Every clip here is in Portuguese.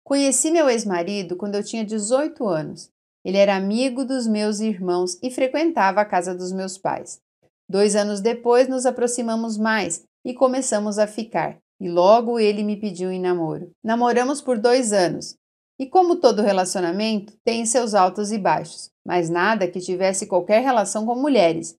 Conheci meu ex-marido quando eu tinha 18 anos. Ele era amigo dos meus irmãos e frequentava a casa dos meus pais. 2 anos depois nos aproximamos mais e começamos a ficar. E logo ele me pediu em namoro. Namoramos por 2 anos. E como todo relacionamento, tem seus altos e baixos, mas nada que tivesse qualquer relação com mulheres.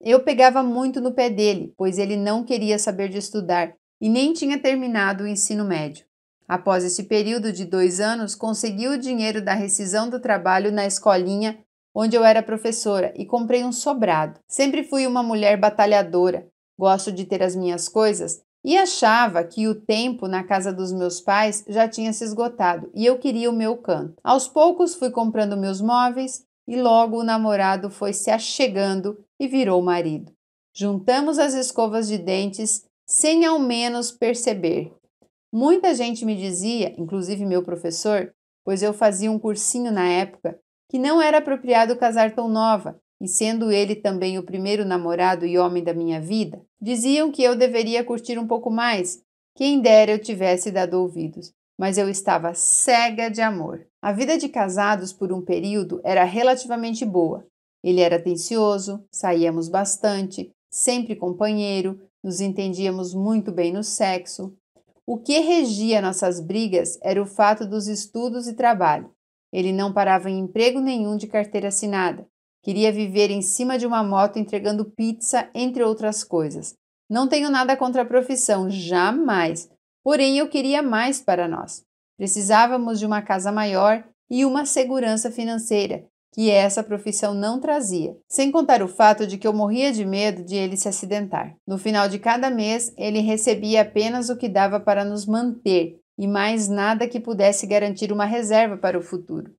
Eu pegava muito no pé dele, pois ele não queria saber de estudar e nem tinha terminado o ensino médio. Após esse período de 2 anos, consegui o dinheiro da rescisão do trabalho na escolinha onde eu era professora e comprei um sobrado. Sempre fui uma mulher batalhadora, gosto de ter as minhas coisas e achava que o tempo na casa dos meus pais já tinha se esgotado e eu queria o meu canto. Aos poucos fui comprando meus móveis e logo o namorado foi se achegando e virou marido. Juntamos as escovas de dentes sem ao menos perceber. Muita gente me dizia, inclusive meu professor, pois eu fazia um cursinho na época, que não era apropriado casar tão nova, e sendo ele também o primeiro namorado e homem da minha vida, diziam que eu deveria curtir um pouco mais, quem dera eu tivesse dado ouvidos, mas eu estava cega de amor. A vida de casados por um período era relativamente boa. Ele era atencioso, saíamos bastante, sempre companheiro, nos entendíamos muito bem no sexo. O que regia nossas brigas era o fato dos estudos e trabalho. Ele não parava em emprego nenhum de carteira assinada. Queria viver em cima de uma moto entregando pizza, entre outras coisas. Não tenho nada contra a profissão, jamais. Porém, eu queria mais para nós. Precisávamos de uma casa maior e uma segurança financeira, que essa profissão não trazia, sem contar o fato de que eu morria de medo de ele se acidentar. No final de cada mês, ele recebia apenas o que dava para nos manter e mais nada que pudesse garantir uma reserva para o futuro.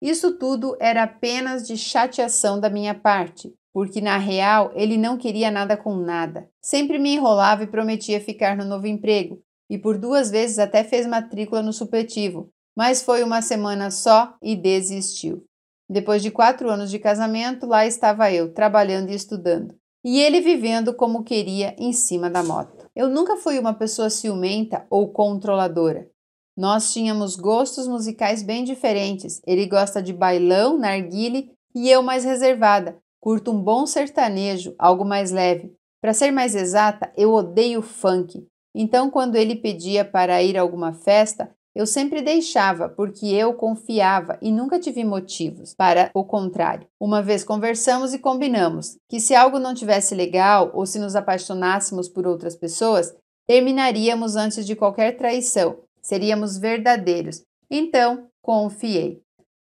Isso tudo era apenas de chateação da minha parte, porque na real ele não queria nada com nada. Sempre me enrolava e prometia ficar no novo emprego, e por 2 vezes até fez matrícula no supletivo, mas foi uma semana só e desistiu. Depois de 4 anos de casamento, lá estava eu, trabalhando e estudando. E ele vivendo como queria em cima da moto. Eu nunca fui uma pessoa ciumenta ou controladora. Nós tínhamos gostos musicais bem diferentes. Ele gosta de bailão, narguile e eu mais reservada. Curto um bom sertanejo, algo mais leve. Para ser mais exata, eu odeio funk. Então, quando ele pedia para ir a alguma festa, eu sempre deixava, porque eu confiava e nunca tive motivos para o contrário. Uma vez conversamos e combinamos que se algo não tivesse legal ou se nos apaixonássemos por outras pessoas, terminaríamos antes de qualquer traição, seríamos verdadeiros. Então, confiei.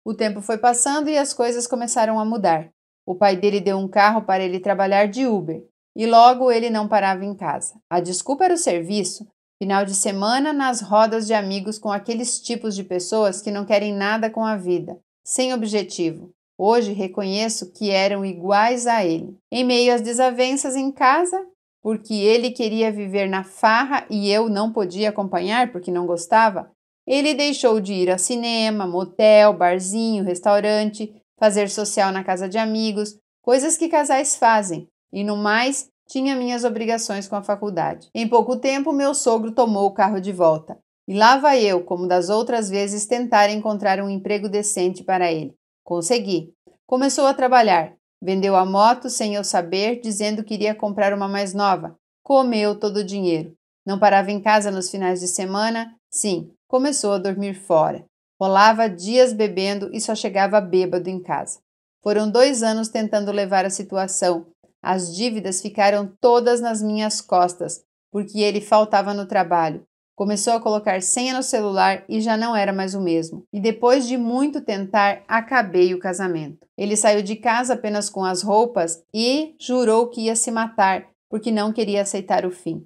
O tempo foi passando e as coisas começaram a mudar. O pai dele deu um carro para ele trabalhar de Uber e logo ele não parava em casa. A desculpa era o serviço. Final de semana nas rodas de amigos com aqueles tipos de pessoas que não querem nada com a vida, sem objetivo. Hoje reconheço que eram iguais a ele. Em meio às desavenças em casa, porque ele queria viver na farra e eu não podia acompanhar porque não gostava, ele deixou de ir a cinema, motel, barzinho, restaurante, fazer social na casa de amigos, coisas que casais fazem, e no mais, tinha minhas obrigações com a faculdade. Em pouco tempo, meu sogro tomou o carro de volta. E lá vai eu, como das outras vezes, tentar encontrar um emprego decente para ele. Consegui. Começou a trabalhar. Vendeu a moto sem eu saber, dizendo que iria comprar uma mais nova. Comeu todo o dinheiro. Não parava em casa nos finais de semana? Sim, começou a dormir fora. Rolava dias bebendo e só chegava bêbado em casa. Foram 2 anos tentando levar a situação. As dívidas ficaram todas nas minhas costas, porque ele faltava no trabalho. Começou a colocar senha no celular e já não era mais o mesmo. E depois de muito tentar, acabei o casamento. Ele saiu de casa apenas com as roupas e jurou que ia se matar, porque não queria aceitar o fim.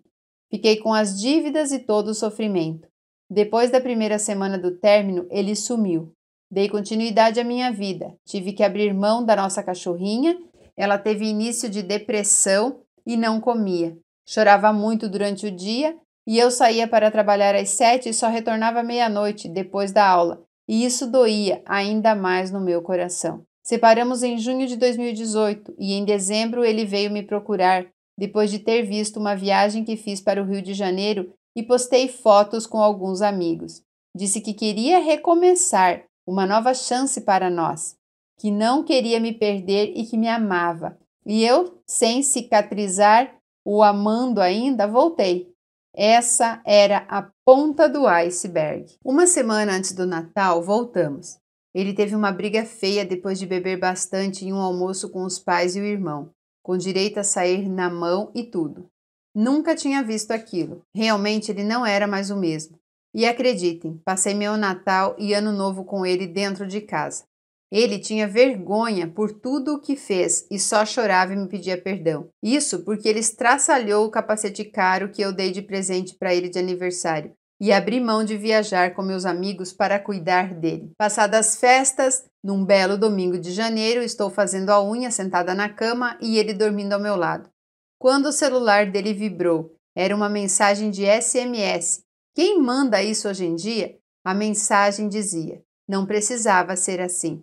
Fiquei com as dívidas e todo o sofrimento. Depois da primeira semana do término, ele sumiu. Dei continuidade à minha vida. Tive que abrir mão da nossa cachorrinha. Ela teve início de depressão e não comia. Chorava muito durante o dia e eu saía para trabalhar às 7 e só retornava à meia-noite, depois da aula. e isso doía ainda mais no meu coração. Separamos em junho de 2018 e em dezembro ele veio me procurar, depois de ter visto uma viagem que fiz para o Rio de Janeiro e postei fotos com alguns amigos. Disse que queria recomeçar, uma nova chance para nós, que não queria me perder e que me amava. E eu, sem cicatrizar, o amando ainda, voltei. Essa era a ponta do iceberg. Uma semana antes do Natal, voltamos. Ele teve uma briga feia depois de beber bastante em um almoço com os pais e o irmão, com direito a sair na mão e tudo. Nunca tinha visto aquilo. Realmente ele não era mais o mesmo. E acreditem, passei meu Natal e Ano Novo com ele dentro de casa. Ele tinha vergonha por tudo o que fez e só chorava e me pedia perdão. Isso porque ele estraçalhou o capacete caro que eu dei de presente para ele de aniversário e abri mão de viajar com meus amigos para cuidar dele. Passadas as festas, num belo domingo de janeiro, estou fazendo a unha sentada na cama e ele dormindo ao meu lado. Quando o celular dele vibrou, era uma mensagem de SMS. Quem manda isso hoje em dia? A mensagem dizia: não precisava ser assim.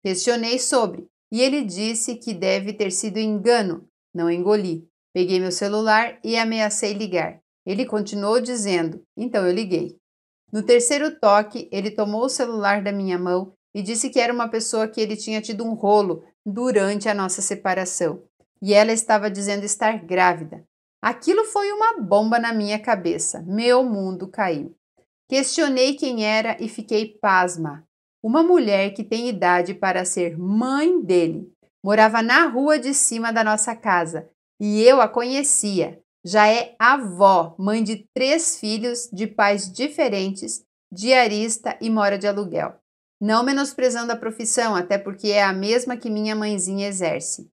Questionei sobre, e ele disse que deve ter sido engano. Não engoli. Peguei meu celular e ameacei ligar. Ele continuou dizendo, então eu liguei. No terceiro toque, ele tomou o celular da minha mão e disse que era uma pessoa que ele tinha tido um rolo durante a nossa separação. E ela estava dizendo estar grávida. Aquilo foi uma bomba na minha cabeça. Meu mundo caiu. Questionei quem era e fiquei pasma. Uma mulher que tem idade para ser mãe dele. Morava na rua de cima da nossa casa e eu a conhecia. Já é avó, mãe de 3 filhos de pais diferentes, diarista e mora de aluguel. Não menosprezando a profissão, até porque é a mesma que minha mãezinha exerce.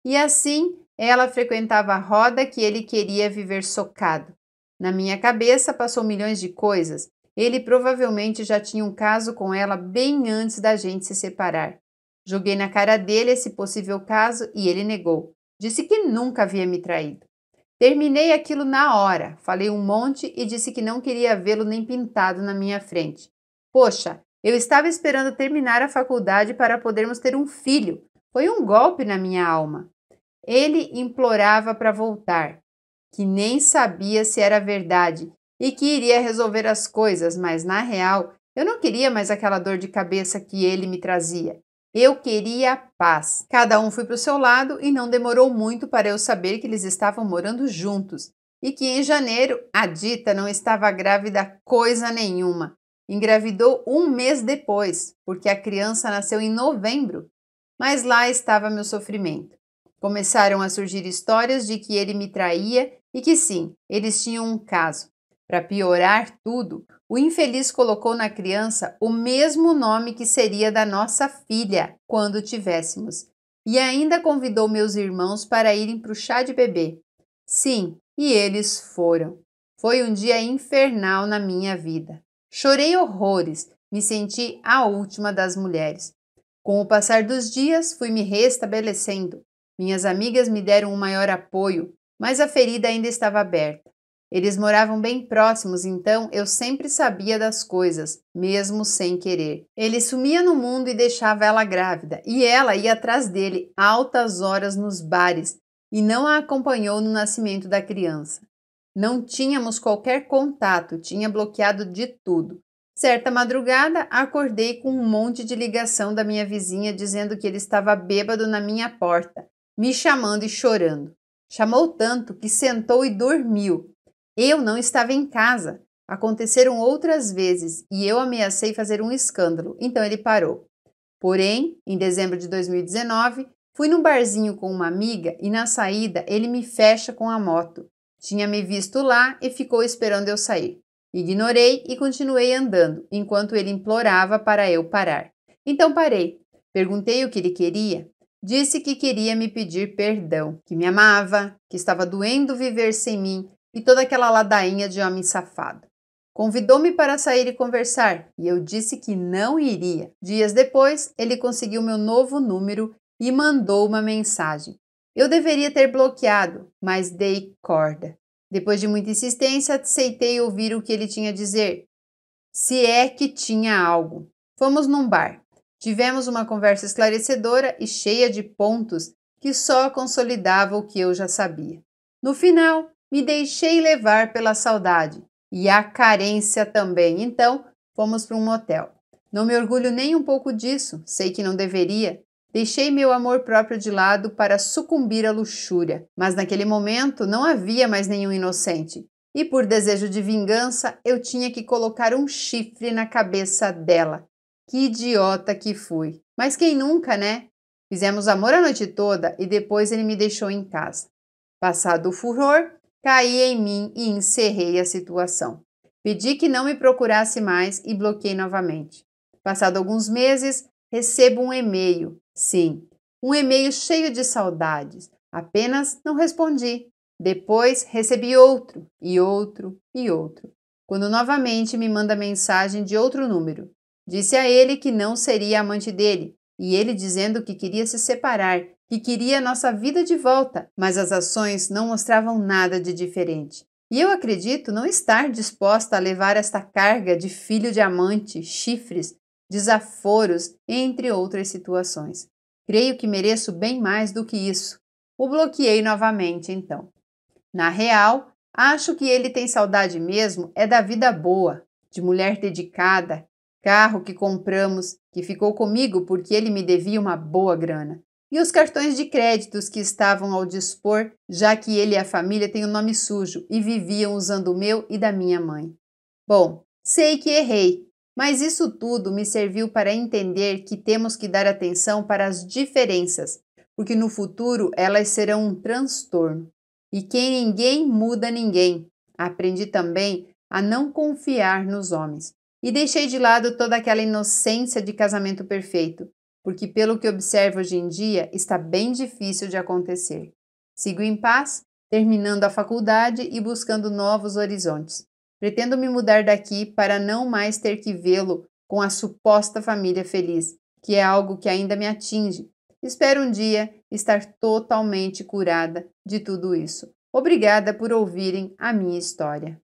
E assim, ela frequentava a roda que ele queria viver socado. Na minha cabeça passou milhões de coisas. Ele provavelmente já tinha um caso com ela bem antes da gente se separar. Joguei na cara dele esse possível caso e ele negou. Disse que nunca havia me traído. Terminei aquilo na hora, falei um monte e disse que não queria vê-lo nem pintado na minha frente. Poxa, eu estava esperando terminar a faculdade para podermos ter um filho. Foi um golpe na minha alma. Ele implorava para voltar, que nem sabia se era verdade e que iria resolver as coisas, mas na real eu não queria mais aquela dor de cabeça que ele me trazia. Eu queria paz. Cada um foi para o seu lado e não demorou muito para eu saber que eles estavam morando juntos e que em janeiro a dita não estava grávida coisa nenhuma. Engravidou um mês depois, porque a criança nasceu em novembro. Mas lá estava meu sofrimento. Começaram a surgir histórias de que ele me traía e que sim, eles tinham um caso. Para piorar tudo, o infeliz colocou na criança o mesmo nome que seria da nossa filha quando tivéssemos. E ainda convidou meus irmãos para irem para o chá de bebê. Sim, e eles foram. Foi um dia infernal na minha vida. Chorei horrores, me senti a última das mulheres. Com o passar dos dias, fui me restabelecendo. Minhas amigas me deram um maior apoio, mas a ferida ainda estava aberta. Eles moravam bem próximos, então eu sempre sabia das coisas, mesmo sem querer. Ele sumia no mundo e deixava ela grávida, e ela ia atrás dele altas horas nos bares e não a acompanhou no nascimento da criança. Não tínhamos qualquer contato, tinha bloqueado de tudo. Certa madrugada, acordei com um monte de ligação da minha vizinha dizendo que ele estava bêbado na minha porta, me chamando e chorando. Chamou tanto que sentou e dormiu. Eu não estava em casa. Aconteceram outras vezes e eu ameacei fazer um escândalo, então ele parou. Porém, em dezembro de 2019, fui num barzinho com uma amiga e na saída ele me fecha com a moto. Tinha me visto lá e ficou esperando eu sair. Ignorei e continuei andando, enquanto ele implorava para eu parar. Então parei. Perguntei o que ele queria. Disse que queria me pedir perdão, que me amava, que estava doendo viver sem mim e toda aquela ladainha de homem safado. Convidou-me para sair e conversar, e eu disse que não iria. Dias depois, ele conseguiu meu novo número e mandou uma mensagem. Eu deveria ter bloqueado, mas dei corda. Depois de muita insistência, aceitei ouvir o que ele tinha a dizer. Se é que tinha algo. Fomos num bar. Tivemos uma conversa esclarecedora e cheia de pontos que só consolidava o que eu já sabia. No final, me deixei levar pela saudade e a carência também, então fomos para um motel. Não me orgulho nem um pouco disso, sei que não deveria. Deixei meu amor próprio de lado para sucumbir à luxúria, mas naquele momento não havia mais nenhum inocente. E por desejo de vingança, eu tinha que colocar um chifre na cabeça dela. Que idiota que fui. Mas quem nunca, né? Fizemos amor a noite toda e depois ele me deixou em casa. Passado o furor, caí em mim e encerrei a situação. Pedi que não me procurasse mais e bloqueei novamente. Passado alguns meses, recebo um e-mail. Sim, um e-mail cheio de saudades. Apenas não respondi. Depois recebi outro, e outro, e outro. Quando novamente me manda mensagem de outro número. Disse a ele que não seria amante dele, e ele dizendo que queria se separar, que queria nossa vida de volta, mas as ações não mostravam nada de diferente. E eu acredito não estar disposta a levar esta carga de filho de amante, chifres, desaforos, entre outras situações. Creio que mereço bem mais do que isso. O bloqueei novamente, então. Na real, acho que ele tem saudade mesmo é da vida boa, de mulher dedicada, carro que compramos, que ficou comigo porque ele me devia uma boa grana, e os cartões de créditos que estavam ao dispor, já que ele e a família têm o nome sujo e viviam usando o meu e da minha mãe. Bom, sei que errei, mas isso tudo me serviu para entender que temos que dar atenção para as diferenças, porque no futuro elas serão um transtorno. E que ninguém muda ninguém. Aprendi também a não confiar nos homens. E deixei de lado toda aquela inocência de casamento perfeito, porque pelo que observo hoje em dia, está bem difícil de acontecer. Sigo em paz, terminando a faculdade e buscando novos horizontes. Pretendo me mudar daqui para não mais ter que vê-lo com a suposta família feliz, que é algo que ainda me atinge. Espero um dia estar totalmente curada de tudo isso. Obrigada por ouvirem a minha história.